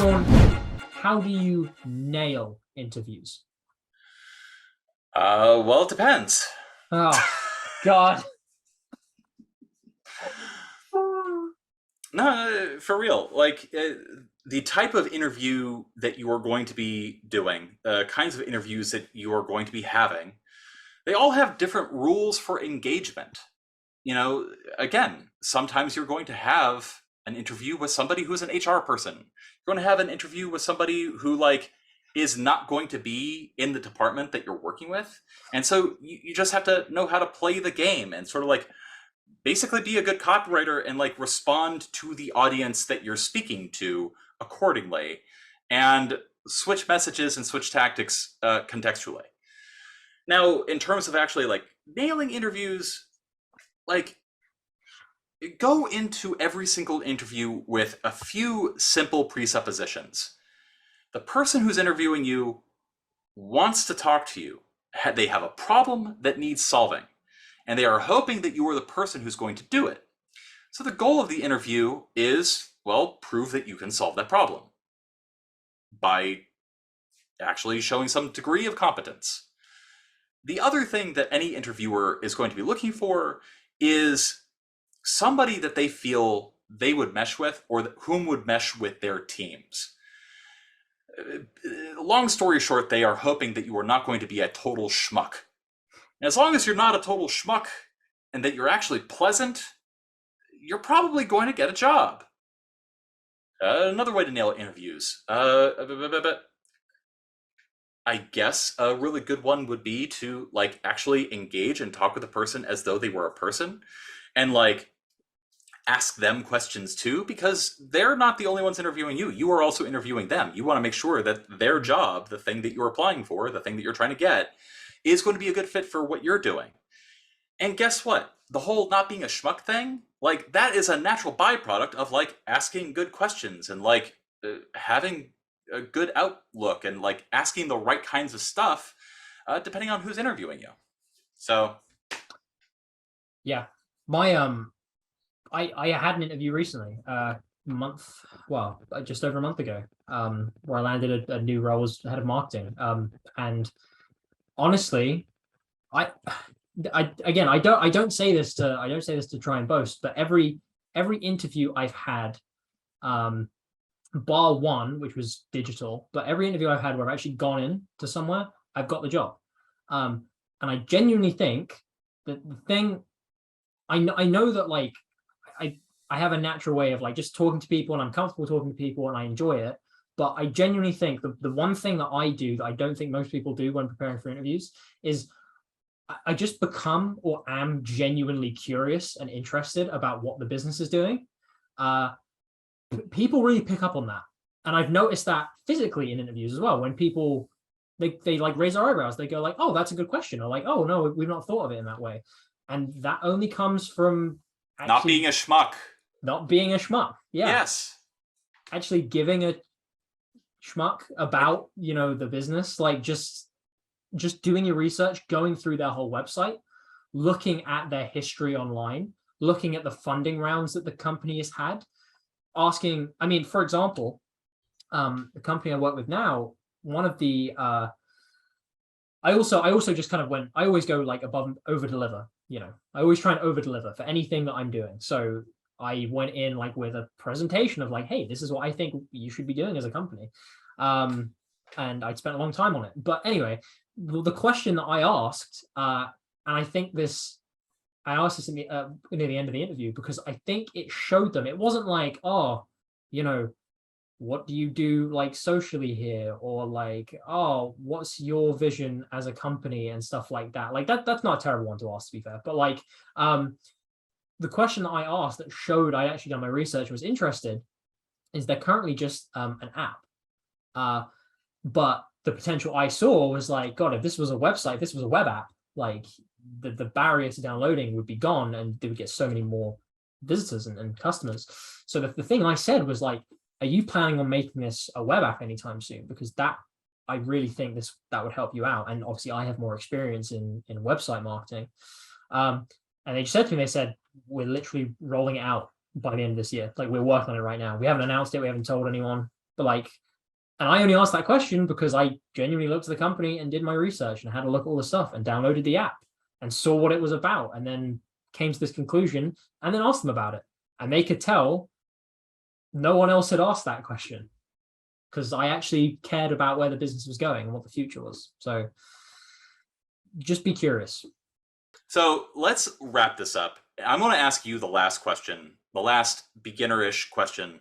Sean, how do you nail interviews? Well, it depends. Oh, God. No, for real. The type of interview that you are going to be doing, the kinds of interviews that you are going to be having, they all have different rules for engagement. You know, again, sometimes you're going to have an interview with somebody who's an HR person. You're going to have an interview with somebody who is not going to be in the department that you're working with. And so you just have to know how to play the game and sort of basically be a good copywriter and respond to the audience that you're speaking to accordingly and switch messages and switch tactics contextually. Now, in terms of actually nailing interviews, go into every single interview with a few simple presuppositions. The person who's interviewing you wants to talk to you. They have a problem that needs solving, and they are hoping that you are the person who's going to do it. So the goal of the interview is, well, prove that you can solve that problem by actually showing some degree of competence. The other thing that any interviewer is going to be looking for is somebody that they feel they would mesh with, or whom would mesh with their teams. Long story short, they are hoping that you are not going to be a total schmuck. And as long as you're not a total schmuck and that you're actually pleasant, you're probably going to get a job. Another way to nail interviews. I guess a really good one would be to actually engage and talk with the person as though they were a person, and ask them questions too, because they're not the only ones interviewing you. You are also interviewing them. You want to make sure that their job, the thing that you're applying for, the thing that you're trying to get, is going to be a good fit for what you're doing. And guess what? The whole not being a schmuck thing, that is a natural byproduct of asking good questions and having a good outlook and asking the right kinds of stuff, depending on who's interviewing you. So, Yeah, my I had an interview recently, just over a month ago, where I landed a new role as head of marketing. And honestly, I don't say this to try and boast, but every interview I've had, bar one, which was digital, but every interview I've had where I've actually gone in to somewhere, I've got the job. And I genuinely think that the thing, I know that I have a natural way of just talking to people, and I'm comfortable talking to people and I enjoy it. But I genuinely think the one thing that I do that I don't think most people do when preparing for interviews is I just become or am genuinely curious and interested about what the business is doing. People really pick up on that. And I've noticed that physically in interviews as well. When people, they raise their eyebrows, they go oh, that's a good question. Or oh, no, we've not thought of it in that way. And that only comes from not being a schmuck. Not being a schmuck. Yeah. Yes. Actually giving a schmuck about, the business, just doing your research, going through their whole website, looking at their history online, looking at the funding rounds that the company has had, asking, for example, the company I work with now, one of the, I also just kind of I always go above, over deliver, I always try and over deliver for anything that I'm doing. So I went in with a presentation of hey, this is what I think you should be doing as a company. And I'd spent a long time on it. But anyway, the question that I asked, and I think I asked this near the end of the interview, because I think it showed them. It wasn't oh, what do you do socially here? Or oh, what's your vision as a company and stuff like that. That's not a terrible one to ask, to be fair. But the question that I asked that showed I actually done my research and was interested is they're currently just an app. But the potential I saw was God, if this was a website, if this was a web app, the barrier to downloading would be gone, and they would get so many more visitors and customers. So the thing I said was are you planning on making this a web app anytime soon? Because I really think that would help you out. And obviously I have more experience in website marketing. And they said to me, they said, we're literally rolling it out by the end of this year. We're working on it right now. We haven't announced it. We haven't told anyone. But like, and I only asked that question because I genuinely looked at the company and did my research and had a look at all the stuff and downloaded the app and saw what it was about, and then came to this conclusion and then asked them about it. And they could tell no one else had asked that question because I actually cared about where the business was going and what the future was. So just be curious. So let's wrap this up. I'm going to ask you the last question, the last beginner-ish question,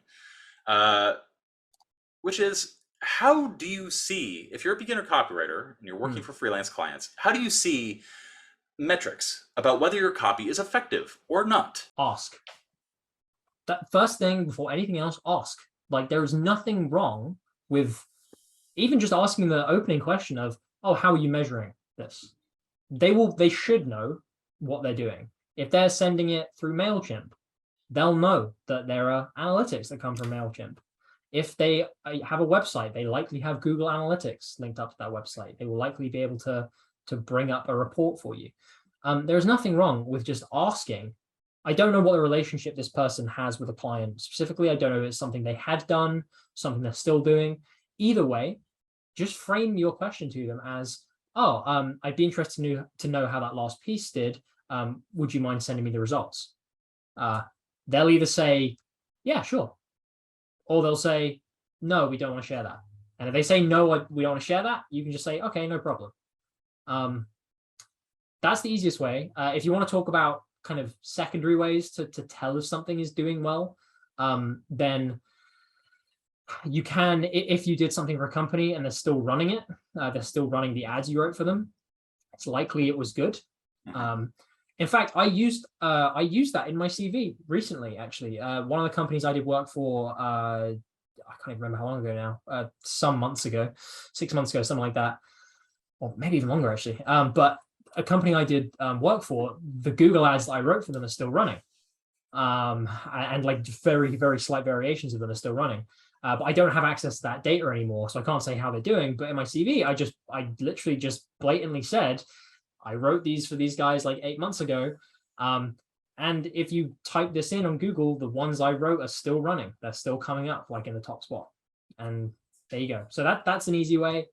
which is, how do you see, if you're a beginner copywriter and you're working for freelance clients, how do you see metrics about whether your copy is effective or not? Ask. That first thing before anything else, ask. Like, there is nothing wrong with even just asking the opening question of, oh, how are you measuring this? They should know what they're doing. If they're sending it through MailChimp, they'll know that there are analytics that come from MailChimp. If they have a website, they likely have Google Analytics linked up to that website. They will likely be able to bring up a report for you. There's nothing wrong with just asking. I don't know what the relationship this person has with a client specifically. I don't know if it's something they had done, something they're still doing. Either way, just frame your question to them as, oh, I'd be interested to know how that last piece did. Would you mind sending me the results? They'll either say, yeah, sure. Or they'll say, no, we don't want to share that. And if they say, no, we don't want to share that, you can just say, okay, no problem. That's the easiest way. If you want to talk about kind of secondary ways to tell if something is doing well, then you can, if you did something for a company and they're still running it, they're still running the ads you wrote for them, it's likely it was good. In fact, I used that in my CV recently, actually. One of the companies I did work for, I can't even remember how long ago now, some months ago, 6 months ago, something like that, or maybe even longer, actually. But a company I did work for, the Google ads that I wrote for them are still running. And like very, very slight variations of them are still running. But I don't have access to that data anymore, so I can't say how they're doing. But in my CV, I literally just blatantly said, I wrote these for these guys like 8 months ago. And if you type this in on Google, the ones I wrote are still running. They're still coming up like in the top spot. And there you go. So that's an easy way.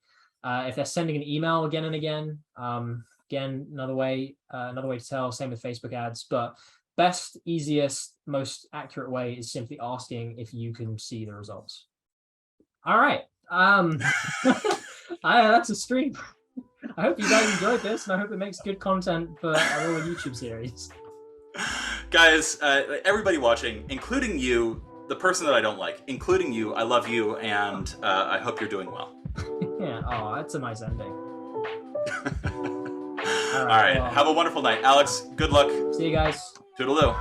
If they're sending an email again and again, again, another way to tell, same with Facebook ads, but best, easiest, most accurate way is simply asking if you can see the results. All right. That's a stream. I hope you guys enjoyed this, and I hope it makes good content for our little YouTube series. Guys, everybody watching, including you, the person that I don't like, including you, I love you, and I hope you're doing well. Yeah, oh, that's a nice ending. All right, well, have a wonderful night. Alex, good luck. See you guys. Toodaloo.